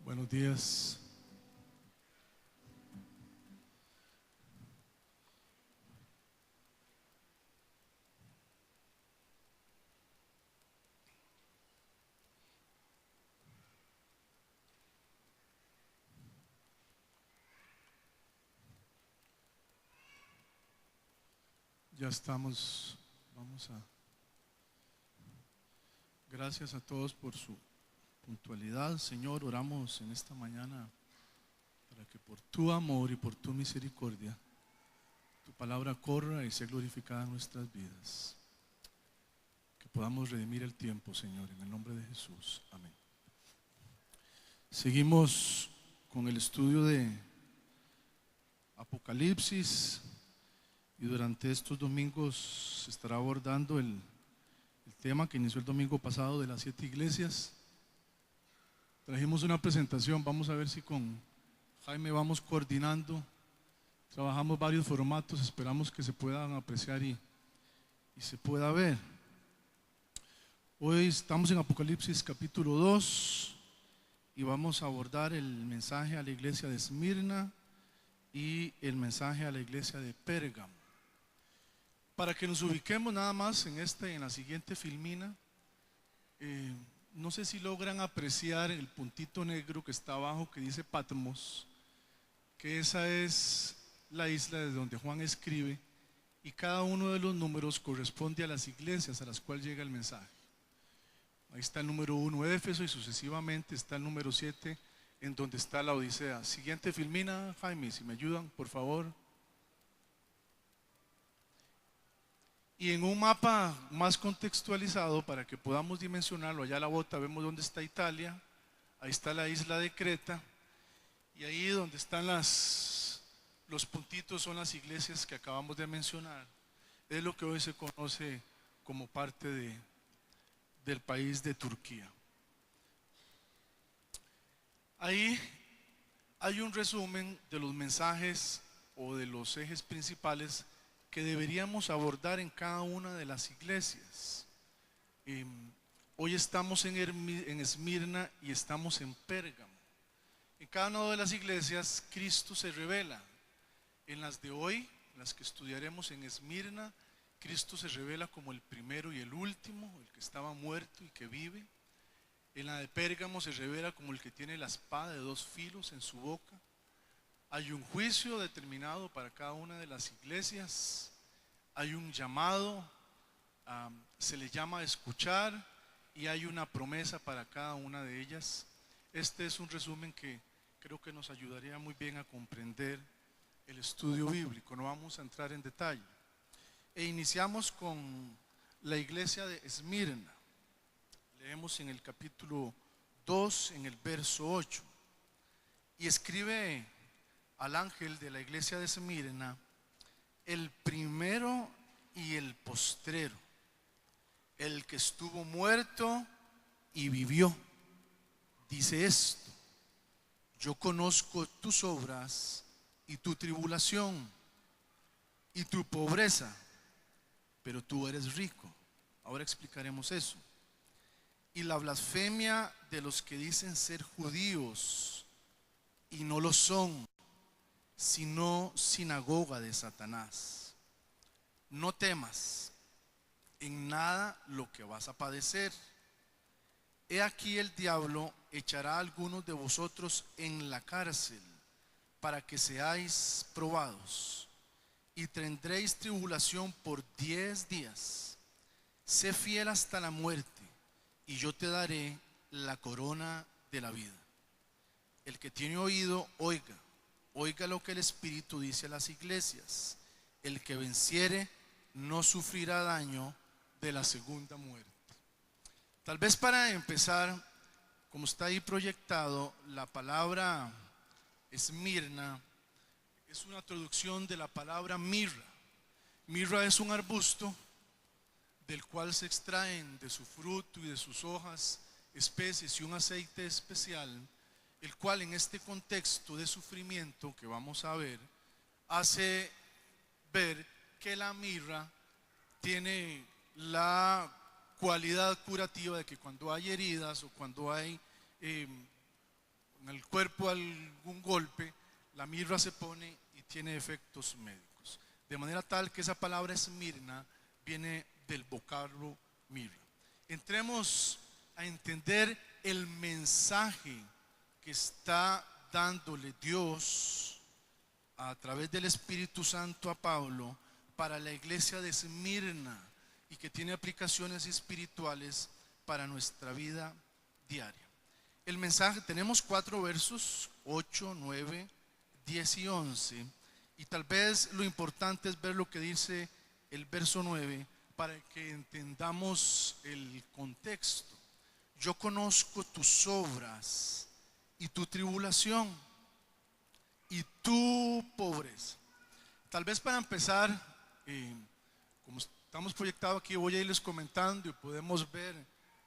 Buenos días. Ya estamos, gracias a todos por su puntualidad. Señor, oramos en esta mañana para que por tu amor y por tu misericordia tu palabra corra y sea glorificada en nuestras vidas. Que podamos redimir el tiempo, Señor, en el nombre de Jesús. Amén. Seguimos con el estudio de Apocalipsis y durante estos domingos se estará abordando el tema que inició el domingo pasado de las 7 iglesias. Trajimos una presentación, vamos a ver si con Jaime vamos coordinando. Trabajamos varios formatos, esperamos que se puedan apreciar y se pueda ver. Hoy estamos en Apocalipsis capítulo 2 y vamos a abordar el mensaje a la iglesia de Esmirna y el mensaje a la iglesia de Pérgamo. Para que nos ubiquemos nada más en la siguiente filmina, no sé si logran apreciar el puntito negro que está abajo que dice Patmos, que esa es la isla desde donde Juan escribe, y cada uno de los números corresponde a las iglesias a las cuales llega el mensaje. Ahí está el número 1, Éfeso, y sucesivamente está el número 7, en donde está la Odisea. Siguiente filmina, Jaime, si me ayudan, por favor. Y en un mapa más contextualizado para que podamos dimensionarlo, allá a la bota vemos dónde está Italia, ahí está la isla de Creta, y ahí donde están los puntitos son las iglesias que acabamos de mencionar. Es lo que hoy se conoce como parte del país de Turquía. Ahí hay un resumen de los mensajes o de los ejes principales que deberíamos abordar en cada una de las iglesias. Hoy estamos en Esmirna y estamos en Pérgamo. En cada una de las iglesias Cristo se revela. En las de hoy, las que estudiaremos en Esmirna, Cristo se revela como el primero y el último, el que estaba muerto y que vive. En la de Pérgamo se revela como el que tiene la espada de 2 filos en su boca. Hay un juicio determinado para cada una de las iglesias. Hay un llamado, se le llama a escuchar, y hay una promesa para cada una de ellas. Este es un resumen que creo que nos ayudaría muy bien a comprender el estudio bíblico. No vamos a entrar en detalle. Iniciamos con la iglesia de Esmirna. Leemos en el capítulo 2, en el verso 8. Y escribe al ángel de la iglesia de Esmirna, el primero y el postrero, el que estuvo muerto y vivió, dice esto: yo conozco tus obras y tu tribulación y tu pobreza, pero tú eres rico. Ahora explicaremos eso. Y la blasfemia de los que dicen ser judíos y no lo son, sino sinagoga de Satanás. No temas en nada lo que vas a padecer. He aquí el diablo echará a algunos de vosotros en la cárcel para que seáis probados, y tendréis tribulación por 10 días. Sé fiel hasta la muerte, y yo te daré la corona de la vida. El que tiene oído, oiga. Oiga lo que el Espíritu dice a las iglesias. El que venciere no sufrirá daño de la segunda muerte. Tal vez para empezar, como está ahí proyectado, la palabra Esmirna es una traducción de la palabra mirra. Mirra es un arbusto del cual se extraen de su fruto y de sus hojas especies y un aceite especial, el cual en este contexto de sufrimiento que vamos a ver, hace ver que la mirra tiene la cualidad curativa de que cuando hay heridas o cuando hay en el cuerpo algún golpe, la mirra se pone y tiene efectos médicos. De manera tal que esa palabra esmirna viene del vocablo mirra. Entremos a entender el mensaje que está dándole Dios a través del Espíritu Santo a Pablo para la iglesia de Esmirna y que tiene aplicaciones espirituales para nuestra vida diaria. El mensaje, tenemos 4 versos, 8, 9, 10 y 11, y tal vez lo importante es ver lo que dice el verso 9 para que entendamos el contexto. Yo conozco tus obras y tu tribulación y tu pobreza. Tal vez para empezar, como estamos proyectados aquí, voy a irles comentando y podemos ver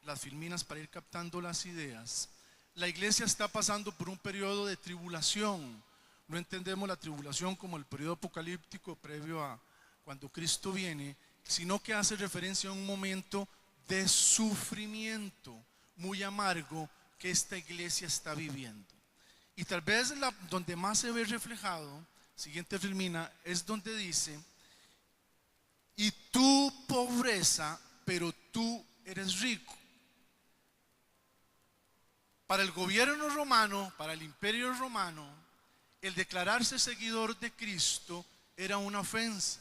las filminas para ir captando las ideas. La iglesia está pasando por un periodo de tribulación. No entendemos la tribulación como el periodo apocalíptico previo a cuando Cristo viene, sino que hace referencia a un momento de sufrimiento muy amargo que esta iglesia está viviendo. Y tal vez donde más se ve reflejado, siguiente filmina, es donde dice: y tu pobreza, pero tú eres rico. Para el gobierno romano, para el imperio romano, el declararse seguidor de Cristo era una ofensa.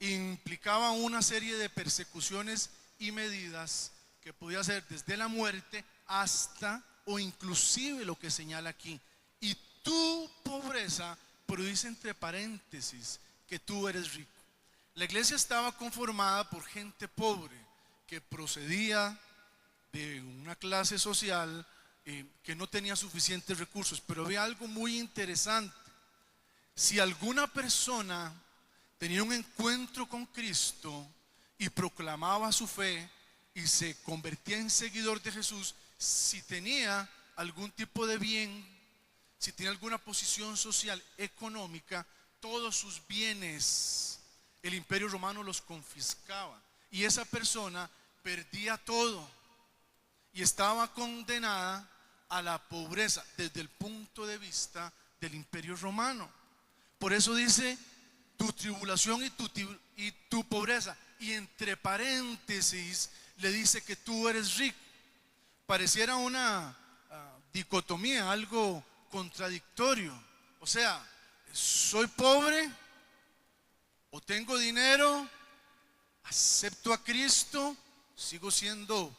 Implicaba una serie de persecuciones y medidas que podía ser desde la muerte hasta o inclusive lo que señala aquí. Y tu pobreza, pero dice entre paréntesis que tú eres rico. La iglesia estaba conformada por gente pobre que procedía de una clase social que no tenía suficientes recursos. Pero ve algo muy interesante: si alguna persona tenía un encuentro con Cristo y proclamaba su fe y se convertía en seguidor de Jesús, si tenía algún tipo de bien, si tenía alguna posición social, económica, todos sus bienes el imperio romano los confiscaba y esa persona perdía todo y estaba condenada a la pobreza desde el punto de vista del imperio romano. Por eso dice tu tribulación y tu pobreza, y entre paréntesis le dice que tú eres rico. Pareciera una dicotomía, algo contradictorio. O sea, soy pobre o tengo dinero, acepto a Cristo, sigo siendo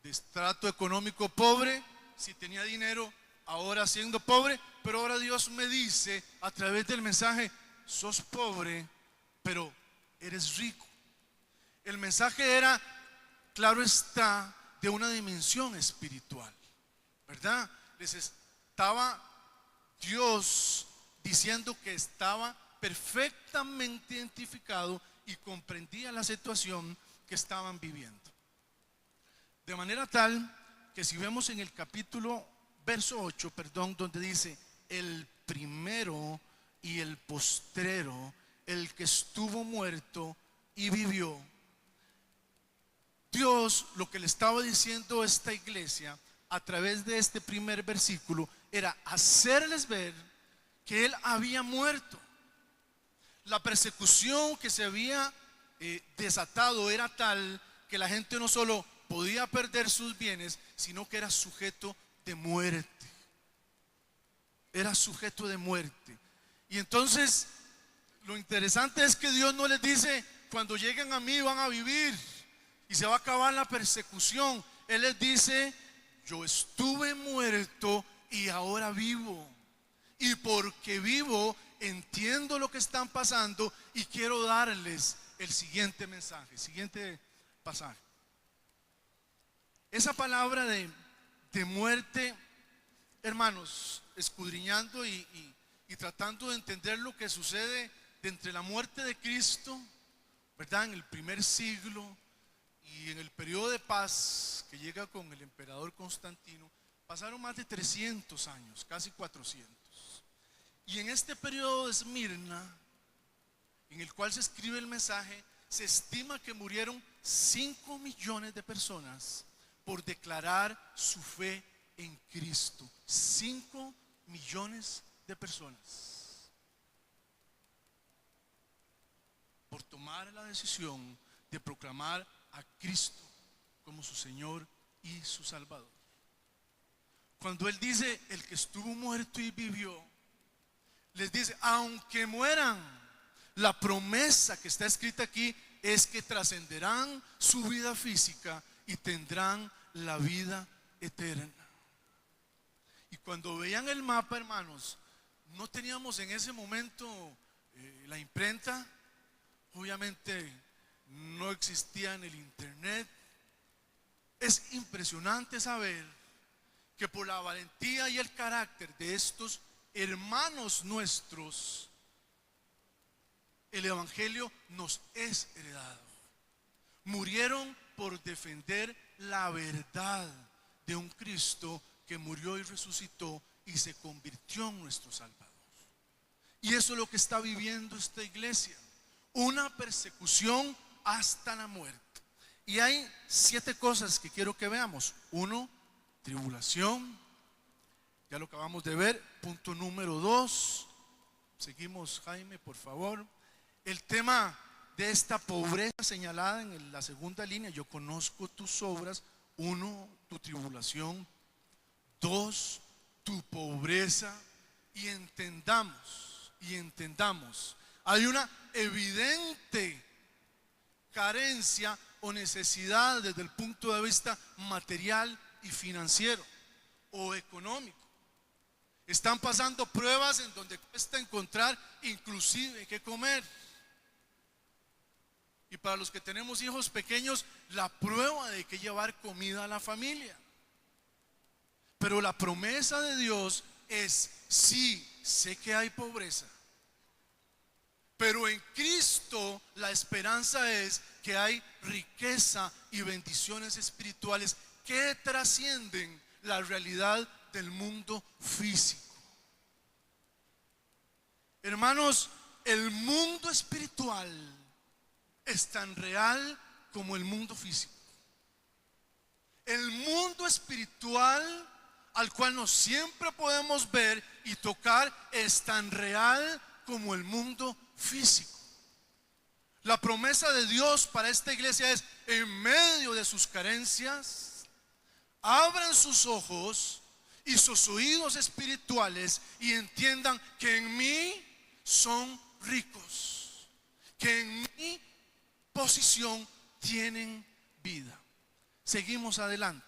de estrato económico pobre. Si tenía dinero, ahora siendo pobre, pero ahora Dios me dice a través del mensaje: sos pobre, pero eres rico. El mensaje era, claro está, de una dimensión espiritual, ¿verdad? Les estaba Dios diciendo que estaba perfectamente identificado y comprendía la situación que estaban viviendo. De manera tal que si vemos en el capítulo, verso 8, donde dice: el primero y el postrero, el que estuvo muerto y vivió. Dios lo que le estaba diciendo a esta iglesia a través de este primer versículo era hacerles ver que Él había muerto. La persecución que se había desatado era tal que la gente no solo podía perder sus bienes, sino que era sujeto de muerte. Era sujeto de muerte. Y entonces lo interesante es que Dios no les dice: cuando lleguen a mí van a vivir y se va a acabar la persecución. Él les dice: yo estuve muerto y ahora vivo, y porque vivo entiendo lo que están pasando y quiero darles el siguiente mensaje, siguiente pasaje. Esa palabra de muerte, hermanos, escudriñando y tratando de entender lo que sucede de entre la muerte de Cristo, ¿verdad?, en el primer siglo y en el periodo de paz que llega con el emperador Constantino, pasaron más de 300 años, casi 400. Y en este periodo de Esmirna, en el cual se escribe el mensaje, se estima que murieron 5 millones de personas por declarar su fe en Cristo. 5 millones de personas por tomar la decisión de proclamar a Cristo como su Señor y su Salvador. Cuando Él dice, el que estuvo muerto y vivió, les dice, aunque mueran, la promesa que está escrita aquí es que trascenderán su vida física y tendrán la vida eterna. Y cuando veían el mapa, hermanos, no teníamos en ese momento la imprenta, obviamente no existía en el internet. Es impresionante saber que por la valentía y el carácter de estos hermanos nuestros, el evangelio nos es heredado. Murieron por defender la verdad de un Cristo que murió y resucitó y se convirtió en nuestro Salvador. Y eso es lo que está viviendo esta iglesia, una persecución hasta la muerte. Y hay 7 cosas que quiero que veamos. 1, tribulación, ya lo acabamos de ver. Punto número 2, seguimos, Jaime, por favor. El tema de esta pobreza señalada en la segunda línea: yo conozco tus obras. 1, tu tribulación. 2, tu pobreza. Y entendamos, hay una evidente carencia o necesidad desde el punto de vista material y financiero o económico. Están pasando pruebas en donde cuesta encontrar inclusive qué comer. Y para los que tenemos hijos pequeños, la prueba de que llevar comida a la familia. Pero la promesa de Dios es: sí, sé que hay pobreza, pero en Cristo la esperanza es que hay riqueza y bendiciones espirituales que trascienden la realidad del mundo físico. Hermanos, el mundo espiritual es tan real como el mundo físico. El mundo espiritual al cual no siempre podemos ver y tocar es tan real como el mundo físico. La promesa de Dios para esta iglesia es: en medio de sus carencias, abran sus ojos y sus oídos espirituales y entiendan que en mí son ricos, que en mi posición tienen vida. Seguimos adelante.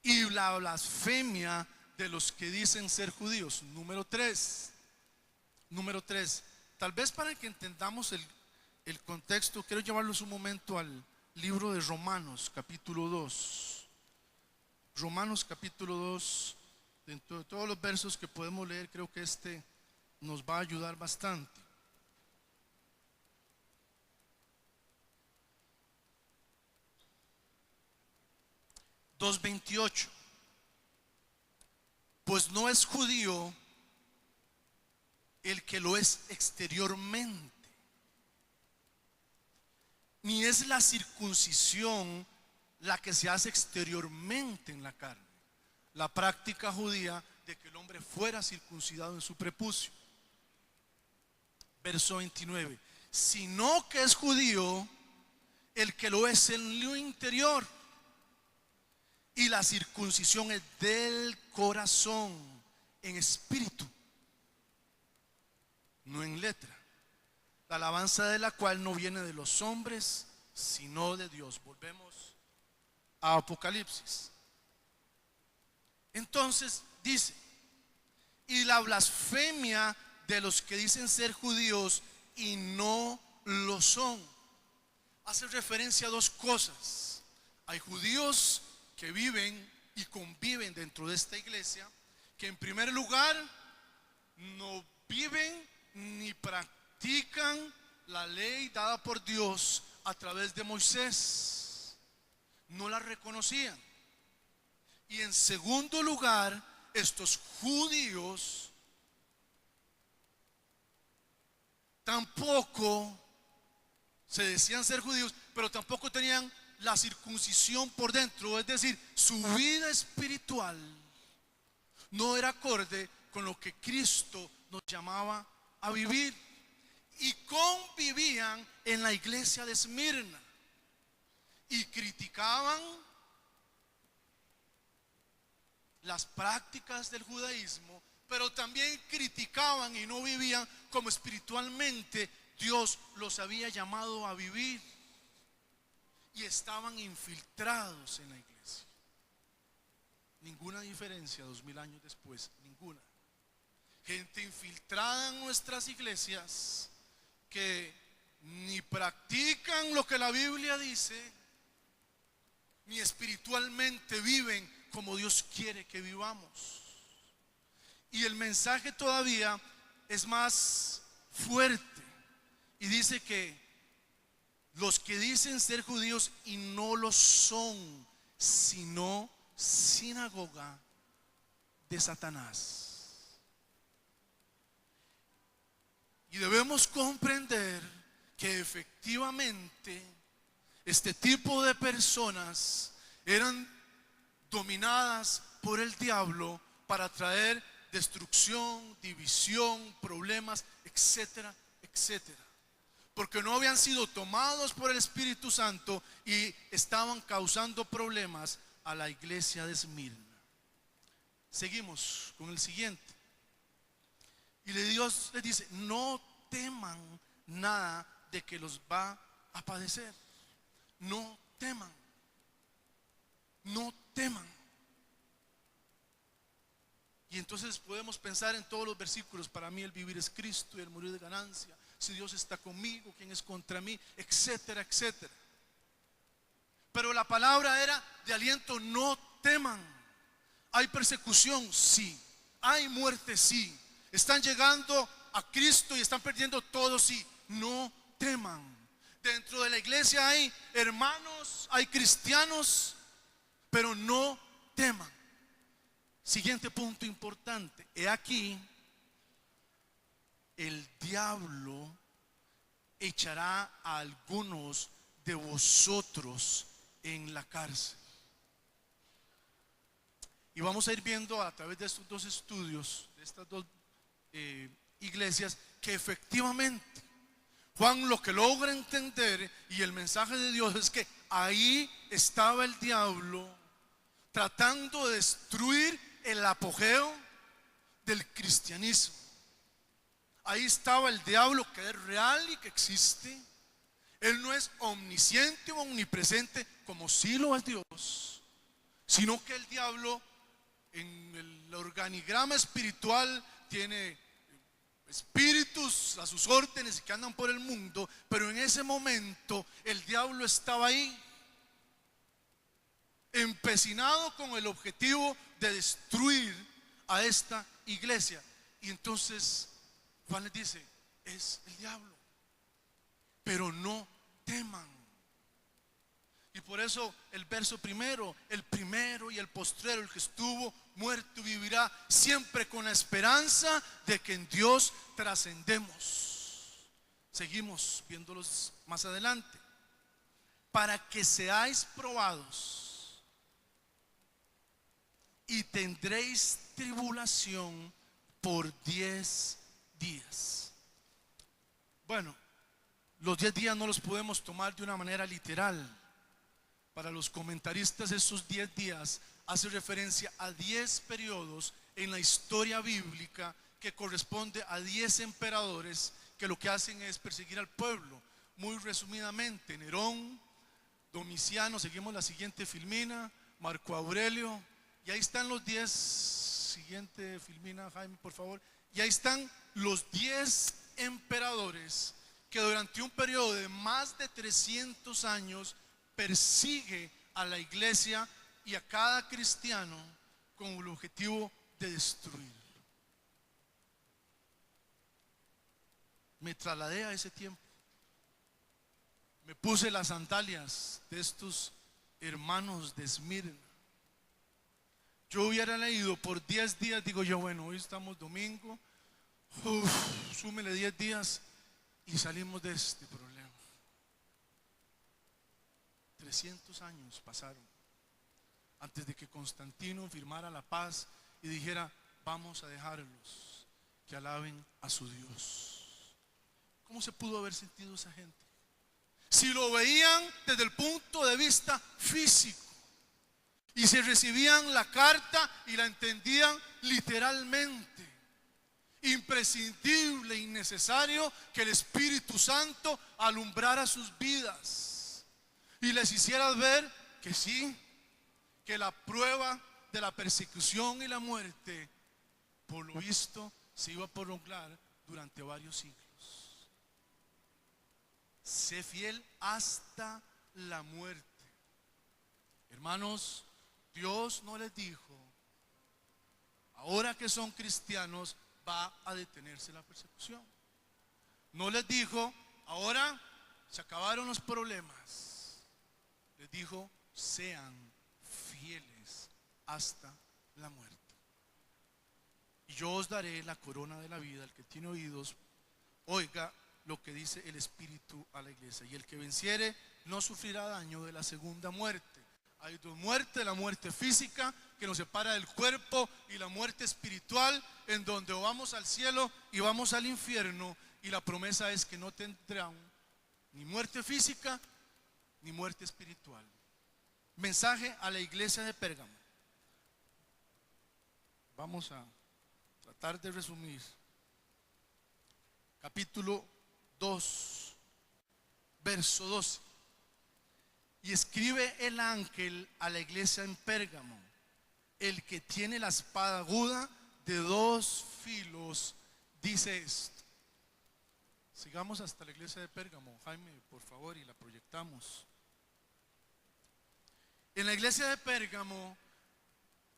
Y la blasfemia de los que dicen ser judíos. Número 3. Tal vez para que entendamos el contexto, quiero llevarlos un momento al libro de Romanos, capítulo 2. Romanos, capítulo 2. Dentro de todos los versos que podemos leer, creo que este nos va a ayudar bastante. Dos 28. Pues no es judío el que lo es exteriormente, ni es la circuncisión la que se hace exteriormente en la carne, la práctica judía de que el hombre fuera circuncidado en su prepucio. Verso 29. Sino que es judío el que lo es en lo interior, y la circuncisión es del corazón, en espíritu, no en letra, la alabanza de la cual no viene de los hombres, sino de Dios. Volvemos a Apocalipsis. Entonces dice: y la blasfemia de los que dicen ser judíos y no lo son. Hace referencia a 2 cosas. Hay judíos que viven y conviven dentro de esta iglesia, que en primer lugar no viven ni practican la ley dada por Dios a través de Moisés, no la reconocían. Y en segundo lugar, estos judíos tampoco se decían ser judíos, pero tampoco tenían la circuncisión por dentro, es decir, su vida espiritual no era acorde con lo que Cristo nos llamaba a vivir. Y convivían en la iglesia de Esmirna y criticaban las prácticas del judaísmo, pero también criticaban y no vivían como espiritualmente Dios los había llamado a vivir, y estaban infiltrados en la iglesia. Ninguna diferencia 2000 años después, ninguna. Gente infiltrada en nuestras iglesias que ni practican lo que la Biblia dice, ni espiritualmente viven como Dios quiere que vivamos. Y el mensaje todavía es más fuerte y dice que los que dicen ser judíos y no lo son, sino sinagoga de Satanás. Y debemos comprender que efectivamente este tipo de personas eran dominadas por el diablo para traer destrucción, división, problemas, etcétera, etcétera. Porque no habían sido tomados por el Espíritu Santo y estaban causando problemas a la iglesia de Esmirna. Seguimos con el siguiente. Y Dios les dice: no teman nada de que los va a padecer. No teman. No teman. Y entonces podemos pensar en todos los versículos: para mí el vivir es Cristo y el morir es ganancia. Si Dios está conmigo, ¿quién es contra mí? Etcétera, etcétera. Pero la palabra era de aliento: no teman. Hay persecución, sí. Hay muerte, sí. Están llegando a Cristo y están perdiendo todo, sí. No teman. Dentro de la iglesia hay hermanos, hay cristianos, pero no teman. Siguiente punto importante. He aquí, el diablo echará a algunos de vosotros en la cárcel. Y vamos a ir viendo a través de estos dos estudios, de estas dos iglesias, que efectivamente Juan lo que logra entender, y el mensaje de Dios, es que ahí estaba el diablo tratando de destruir el apogeo del cristianismo. Ahí estaba el diablo, que es real y que existe. Él no es omnisciente o omnipresente como sí lo es Dios, sino que el diablo en el organigrama espiritual tiene espíritus a sus órdenes que andan por el mundo, pero en ese momento el diablo estaba ahí, empecinado con el objetivo de destruir a esta iglesia. Y entonces Juan les dice: es el diablo, pero no teman. Y por eso el verso primero: el primero y el postrero, el que estuvo muerto vivirá, siempre con la esperanza de que en Dios trascendemos. Seguimos viéndolos más adelante. Para que seáis probados y tendréis tribulación por 10 días. Bueno, los 10 días no los podemos tomar de una manera literal. Para los comentaristas, esos 10 días hace referencia a 10 periodos en la historia bíblica, que corresponde a 10 emperadores que lo que hacen es perseguir al pueblo. Muy resumidamente: Nerón, Domiciano, seguimos la siguiente filmina, Marco Aurelio, y ahí están los 10. Siguiente filmina, Jaime, por favor. Y ahí están los 10 emperadores que durante un periodo de más de 300 años persigue a la iglesia y a cada cristiano con el objetivo de destruirlo. Me trasladé a ese tiempo. Me puse las sandalias de estos hermanos de Esmirna. Yo hubiera leído por 10 días, digo yo, bueno, hoy estamos domingo, súmele 10 días y salimos de este problema. 300 años pasaron antes de que Constantino firmara la paz y dijera: vamos a dejarlos que alaben a su Dios. ¿Cómo se pudo haber sentido esa gente? Si lo veían desde el punto de vista físico y se recibían la carta y la entendían literalmente. Imprescindible y necesario que el Espíritu Santo alumbrara sus vidas y les hiciera ver que sí, que la prueba de la persecución y la muerte, por lo visto, se iba a prolongar durante varios siglos. Sé fiel hasta la muerte. Hermanos, Dios no les dijo: ahora que son cristianos va a detenerse la persecución. No les dijo: ahora se acabaron los problemas. Les dijo: sean fieles hasta la muerte. Y yo os daré la corona de la vida. El que tiene oídos, oiga lo que dice el Espíritu a la iglesia. Y el que venciere no sufrirá daño de la segunda muerte. Hay dos muertes: la muerte física, que nos separa del cuerpo, y la muerte espiritual, en donde o vamos al cielo y vamos al infierno. Y la promesa es que no tendrán ni muerte física ni muerte espiritual. Mensaje a la iglesia de Pérgamo. Vamos a tratar de resumir. Capítulo 2, verso 12. Y escribe el ángel a la iglesia en Pérgamo: el que tiene la espada aguda de 2 filos dice esto. Sigamos hasta la iglesia de Pérgamo, Jaime, por favor, y la proyectamos. En la iglesia de Pérgamo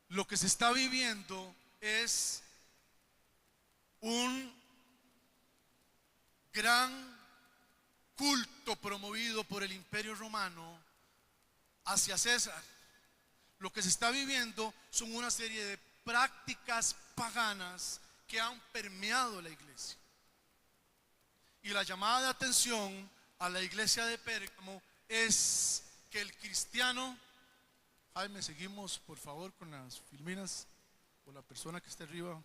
lo que se está viviendo es un gran culto promovido por el Imperio Romano hacia César. Lo que se está viviendo son una serie de prácticas paganas que han permeado la iglesia. Y la llamada de atención a la iglesia de Pérgamo es que el cristiano, Jaime, seguimos por favor con las filminas, o la persona que está arriba,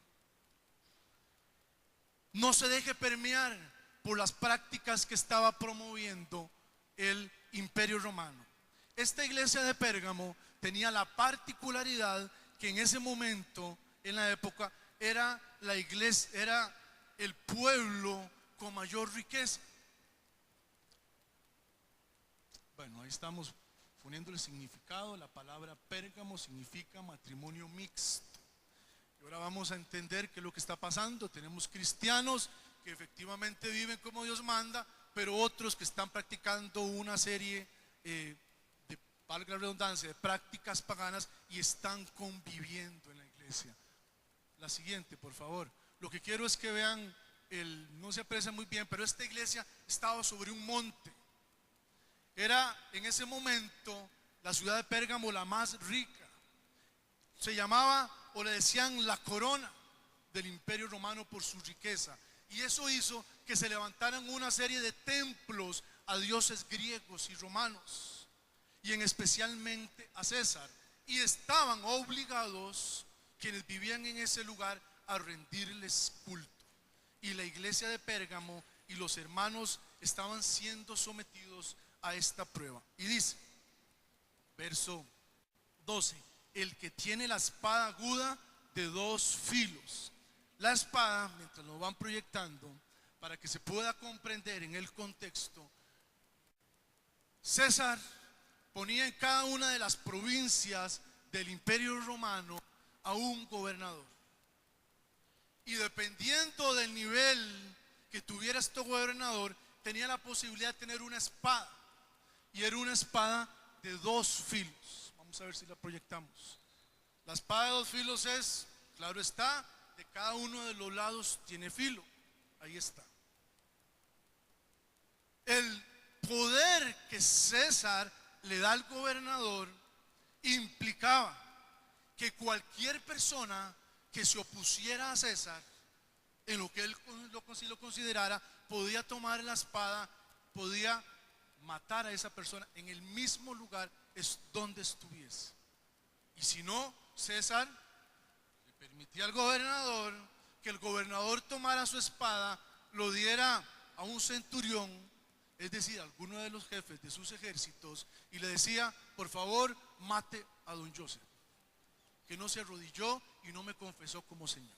no se deje permear por las prácticas que estaba promoviendo el Imperio Romano. Esta iglesia de Pérgamo tenía la particularidad que en ese momento, en la época, era la iglesia, era el pueblo con mayor riqueza. Bueno, ahí estamos poniendo el significado. La palabra Pérgamo significa matrimonio mixto. Y ahora vamos a entender qué es lo que está pasando. Tenemos cristianos que efectivamente viven como Dios manda, pero otros que están practicando una serie de, valga la redundancia, de prácticas paganas, y están conviviendo en la iglesia. La siguiente, por favor. Lo que quiero es que vean, no se aprecia muy bien, pero esta iglesia estaba sobre un monte. Era en ese momento la ciudad de Pérgamo la más rica. Se llamaba, o le decían, la corona del Imperio Romano por su riqueza. Y eso hizo que se levantaran una serie de templos a dioses griegos y romanos, y en especialmente a César. Y estaban obligados quienes vivían en ese lugar a rendirles culto. Y la iglesia de Pérgamo y los hermanos estaban siendo sometidos a esta prueba. Y dice, verso 12: el que tiene la espada aguda de 2 filos. La espada, mientras lo van proyectando, para que se pueda comprender en el contexto, César ponía en cada una de las provincias del Imperio Romano a un gobernador. Y dependiendo del nivel que tuviera este gobernador, tenía la posibilidad de tener una espada. Y era una espada de 2 filos. Vamos a ver si la proyectamos. La espada de 2 filos es, claro está, de cada uno de los lados tiene filo. Ahí está. El poder que César le da al gobernador implicaba que cualquier persona que se opusiera a César, en lo que él lo considerara, podía tomar la espada, podía matar a esa persona en el mismo lugar es donde estuviese. Y si no, César le permitía al gobernador que el gobernador tomara su espada, lo diera a un centurión, es decir, a alguno de los jefes de sus ejércitos, y le decía: por favor, mate a don Joseph, que no se arrodilló y no me confesó como Señor.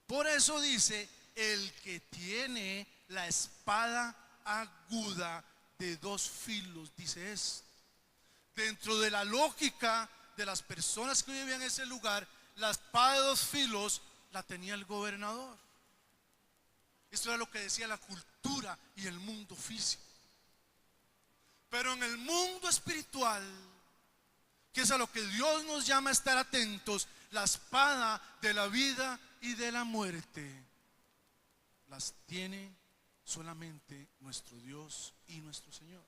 Por eso dice: el que tiene la espada aguda de dos filos, dice esto. Dentro de la lógica de las personas que vivían en ese lugar, la espada de dos filos la tenía el gobernador. Esto era lo que decía la cultura y el mundo físico. Pero en el mundo espiritual, que es a lo que Dios nos llama a estar atentos, la espada de la vida y de la muerte las tiene solamente nuestro Dios y nuestro Señor.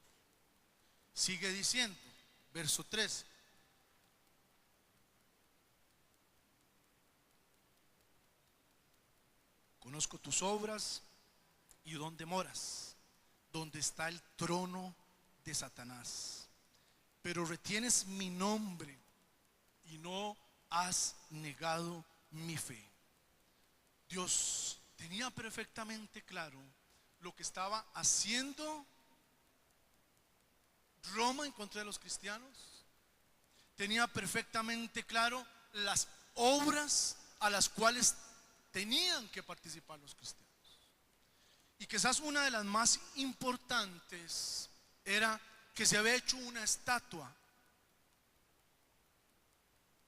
Sigue diciendo, verso 3: conozco tus obras y dónde moras, donde está el trono de Satanás, pero retienes mi nombre y no has negado mi fe. Dios tenía perfectamente claro lo que estaba haciendo Roma en contra de los cristianos. Tenía perfectamente claro las obras a las cuales tenían que participar los cristianos. Y quizás una de las más importantes era que se había hecho una estatua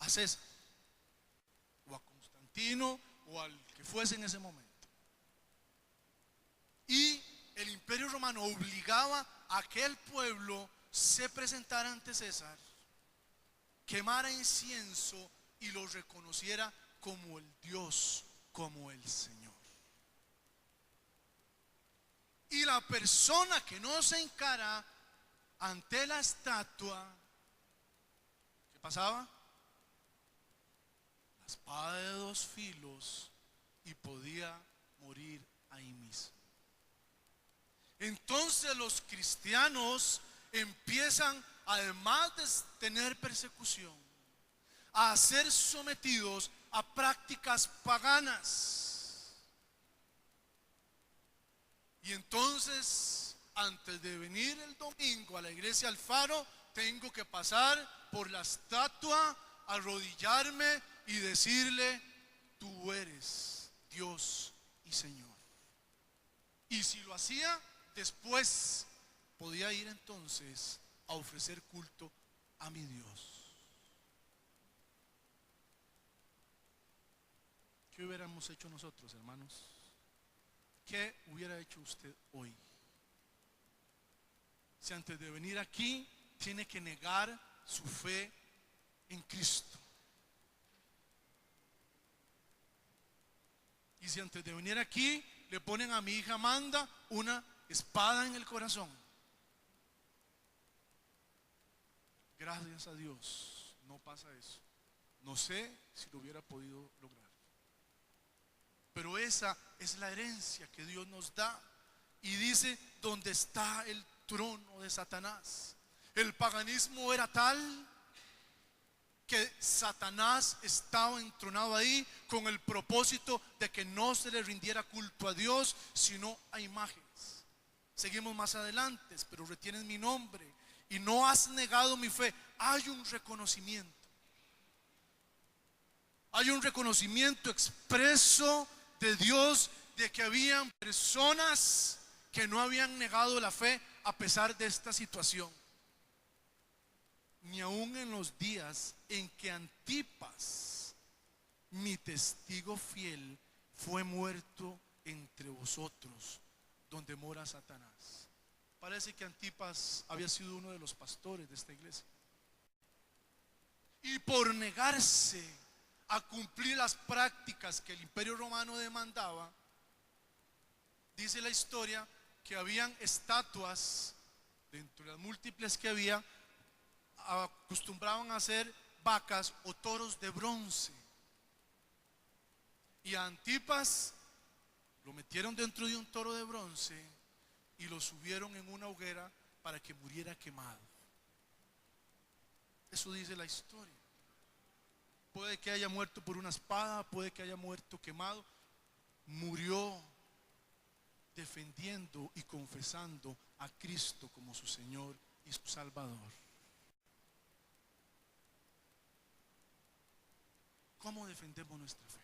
a César o a Constantino o al que fuese en ese momento. Y el Imperio Romano obligaba a que el pueblo se presentara ante César, quemara incienso y lo reconociera como el Dios, como el Señor. Y la persona que no se encara ante la estatua, ¿qué pasaba? La espada de dos filos, y podía morir ahí mismo. Entonces los cristianos empiezan, además de tener persecución, a ser sometidos a prácticas paganas. Y entonces, antes de venir el domingo a la iglesia Alfaro, tengo que pasar por la estatua, arrodillarme y decirle: tú eres Dios y Señor. Y si lo hacía, después podía ir entonces a ofrecer culto a mi Dios. ¿Qué hubiéramos hecho nosotros, hermanos? ¿Qué hubiera hecho usted hoy? Si antes de venir aquí tiene que negar su fe en Cristo. Y si antes de venir aquí le ponen a mi hija Amanda una espada en el corazón. Gracias a Dios no pasa eso. No sé si lo hubiera podido lograr. Pero esa es la herencia que Dios nos da. Y dice: donde está el trono de Satanás. El paganismo era tal que Satanás estaba entronado ahí con el propósito de que no se le rindiera culto a Dios, sino a imágenes. Seguimos más adelante: pero retienes mi nombre y no has negado mi fe. Hay un reconocimiento. Hay un reconocimiento expreso de Dios de que habían personas que no habían negado la fe a pesar de esta situación. Ni aun en los días en que Antipas, mi testigo fiel, fue muerto entre vosotros, donde mora Satanás. Parece que Antipas había sido uno de los pastores de esta iglesia. Y por negarse a cumplir las prácticas que el Imperio Romano demandaba, dice la historia que habían estatuas, dentro de las múltiples que había, acostumbraban a hacer vacas o toros de bronce. Y a Antipas lo metieron dentro de un toro de bronce y lo subieron en una hoguera para que muriera quemado. Eso dice la historia. Puede que haya muerto por una espada, puede que haya muerto quemado. Murió defendiendo y confesando a Cristo como su Señor y su Salvador. ¿Cómo defendemos nuestra fe?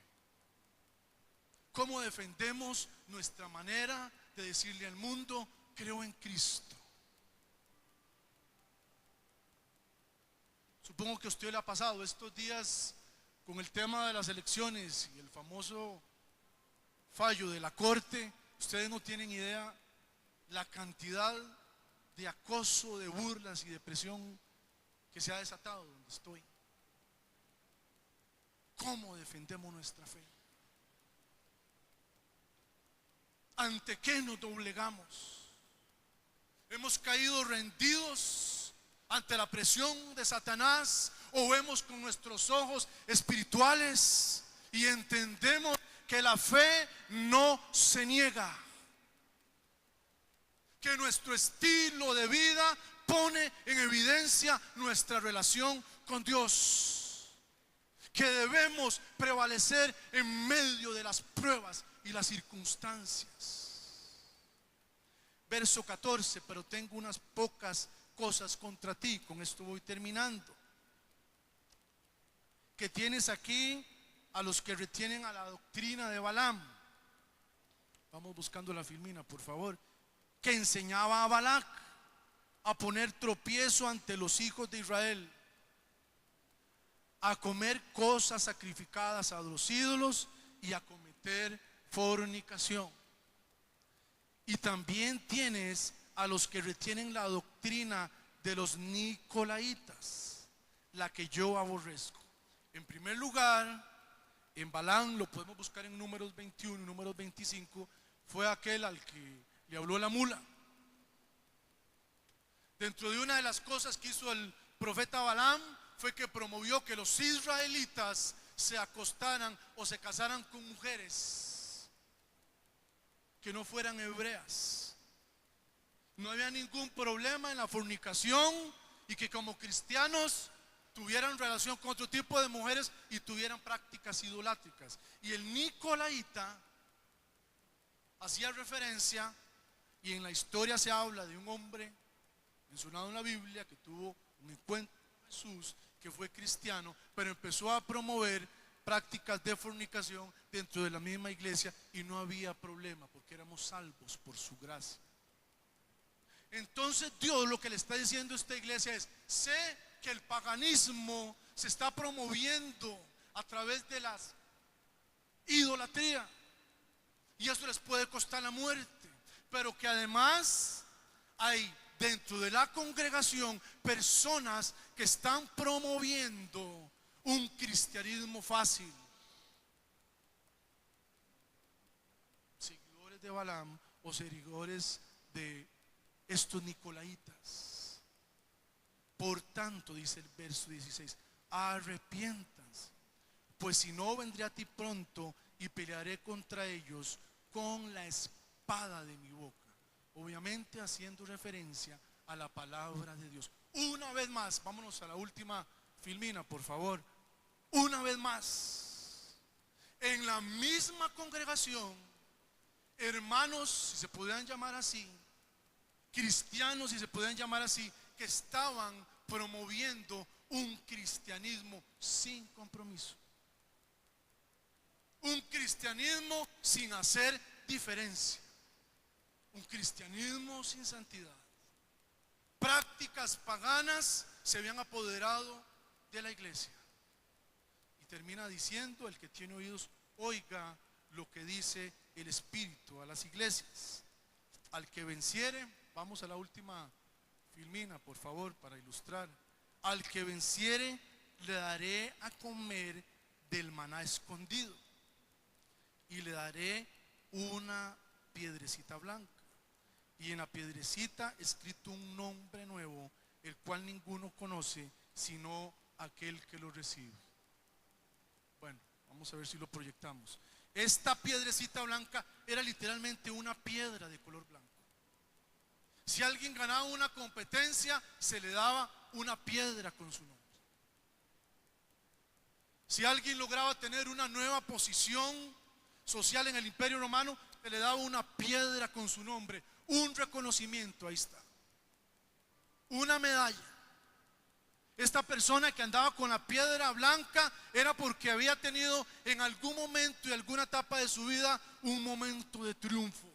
¿Cómo defendemos nuestra manera de decirle al mundo, creo en Cristo? Supongo que a usted le ha pasado estos días con el tema de las elecciones y el famoso fallo de la corte. Ustedes no tienen idea la cantidad de acoso, de burlas y de presión que se ha desatado donde estoy. ¿Cómo defendemos nuestra fe? ¿Ante qué nos doblegamos? ¿Hemos caído rendidos ante la presión de Satanás o vemos con nuestros ojos espirituales y entendemos que la fe no se niega, que nuestro estilo de vida pone en evidencia nuestra relación con Dios, que debemos prevalecer en medio de las pruebas y las circunstancias? Verso 14, pero tengo unas pocas cosas contra ti, con esto voy terminando, que tienes aquí a los que retienen a la doctrina de Balaam. Vamos buscando la filmina, por favor. Que enseñaba a Balac a poner tropiezo ante los hijos de Israel, a comer cosas sacrificadas a los ídolos y a cometer fornicación. Y también tienes a los que retienen la doctrina de los nicolaitas, la que yo aborrezco. En primer lugar, en Balaam, lo podemos buscar en Números 21 y Números 25, fue aquel al que le habló la mula. Dentro de una de las cosas que hizo el profeta Balaam fue que promovió que los israelitas se acostaran o se casaran con mujeres que no fueran hebreas. No había ningún problema en la fornicación y que como cristianos tuvieran relación con otro tipo de mujeres y tuvieran prácticas idolátricas. Y el nicolaita hacía referencia, y en la historia se habla de un hombre mencionado en la Biblia que tuvo un encuentro con Jesús, que fue cristiano, pero empezó a promover prácticas de fornicación dentro de la misma iglesia y no había problema porque éramos salvos por su gracia. Entonces Dios lo que le está diciendo a esta iglesia es: sé que el paganismo se está promoviendo a través de la idolatría y eso les puede costar la muerte, pero que además hay dentro de la congregación personas que están promoviendo un cristianismo fácil, seguidores de Balaam o seguidores de estos nicolaitas. Por tanto, dice el verso 16, arrepiéntanse, pues si no, vendré a ti pronto y pelearé contra ellos con la espada de mi boca. Obviamente haciendo referencia a la palabra de Dios. Una vez más, vámonos a la última filmina, por favor. Una vez más, en la misma congregación, hermanos, si se podían llamar así, cristianos, si se podían llamar así, que estaban promoviendo un cristianismo sin compromiso, un cristianismo sin hacer diferencia, un cristianismo sin santidad. Prácticas paganas se habían apoderado de la iglesia. Y termina diciendo: el que tiene oídos, oiga lo que dice el Espíritu a las iglesias. Al que venciere, vamos a la última filmina, por favor, para ilustrar. Al que venciere, le daré a comer del maná escondido y le daré una piedrecita blanca, y en la piedrecita escrito un nombre nuevo, el cual ninguno conoce sino aquel que lo recibe. Bueno, vamos a ver si lo proyectamos. Esta piedrecita blanca era literalmente una piedra de color blanco. Si alguien ganaba una competencia, se le daba una piedra con su nombre. Si alguien lograba tener una nueva posición social en el Imperio Romano, se le daba una piedra con su nombre, un reconocimiento, ahí está, una medalla. Esta persona que andaba con la piedra blanca era porque había tenido en algún momento y alguna etapa de su vida un momento de triunfo.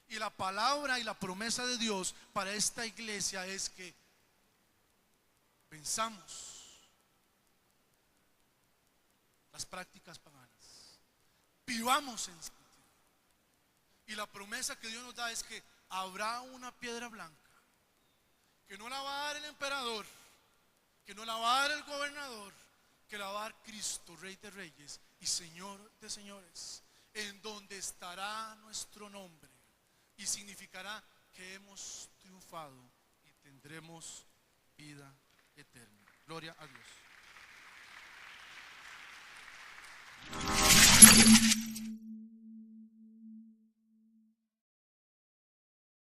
Y la palabra y la promesa de Dios para esta iglesia es que venzamos las prácticas paganas, vivamos en santidad. Y la promesa que Dios nos da es que habrá una piedra blanca que no la va a dar el emperador, que no la va a dar el gobernador, que la va a dar Cristo, Rey de Reyes y Señor de Señores, en donde estará nuestro nombre y significará que hemos triunfado y tendremos vida eterna. Gloria a Dios.